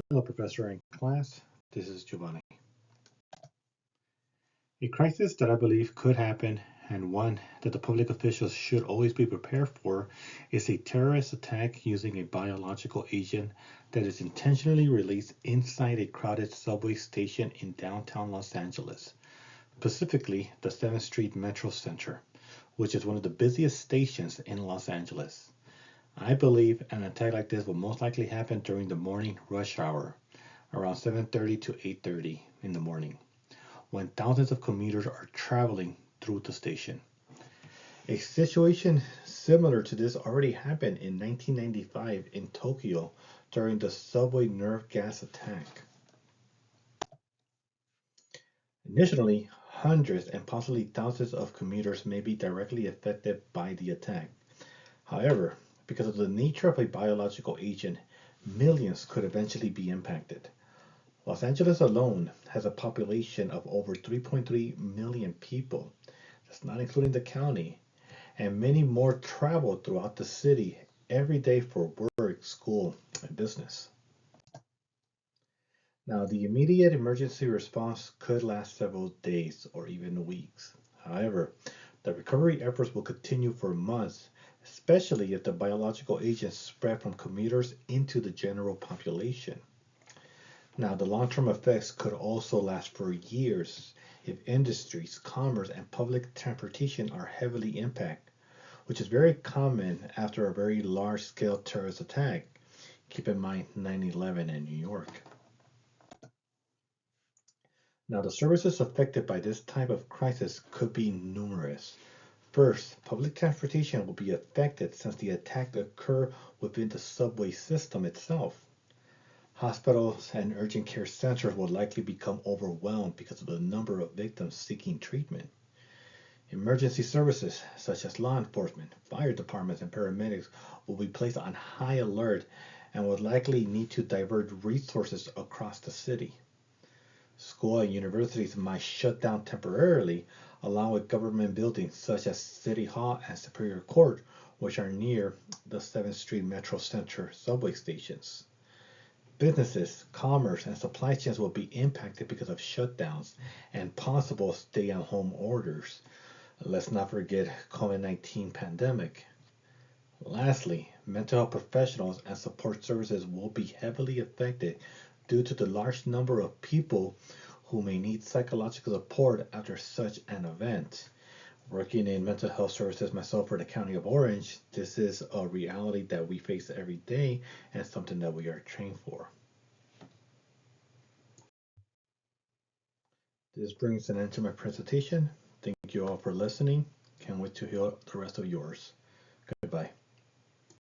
Hello, Professor and class. This is Giovanni. A crisis that I believe could happen and one that the public officials should always be prepared for is a terrorist attack using a biological agent that is intentionally released inside a crowded subway station in downtown Los Angeles, specifically the 7th Street Metro Center, which is one of the busiest stations in Los Angeles. I believe an attack like this will most likely happen during the morning rush hour, around 7:30 to 8:30 in the morning, when thousands of commuters are traveling through the station. A situation similar to this already happened in 1995 in Tokyo during the subway nerve gas attack. Initially, hundreds and possibly thousands of commuters may be directly affected by the attack. However, because of the nature of a biological agent, millions could eventually be impacted. Los Angeles alone has a population of over 3.3 million people. That's not including the county. And many more travel throughout the city every day for work, school, and business. Now, the immediate emergency response could last several days or even weeks. However, the recovery efforts will continue for months, especially if the biological agents spread from commuters into the general population. Now, the long-term effects could also last for years if industries, commerce, and public transportation are heavily impacted, which is very common after a very large-scale terrorist attack. Keep in mind 9/11 in New York. Now, the services affected by this type of crisis could be numerous. First, public transportation will be affected since the attack occurred within the subway system itself. Hospitals and urgent care centers will likely become overwhelmed because of the number of victims seeking treatment. Emergency services, such as law enforcement, fire departments, and paramedics, will be placed on high alert and will likely need to divert resources across the city. School and universities might shut down temporarily, along with government buildings such as City Hall and Superior Court, which are near the 7th Street Metro Center subway stations. Businesses, commerce, and supply chains will be impacted because of shutdowns and possible stay-at-home orders. Let's not forget COVID-19 pandemic. Lastly, mental health professionals and support services will be heavily affected due to the large number of people who may need psychological support after such an event. Working in mental health services myself for the County of Orange, this is a reality that we face every day and something that we are trained for. This brings an end to my presentation. Thank you all for listening. Can't wait to hear the rest of yours. Goodbye.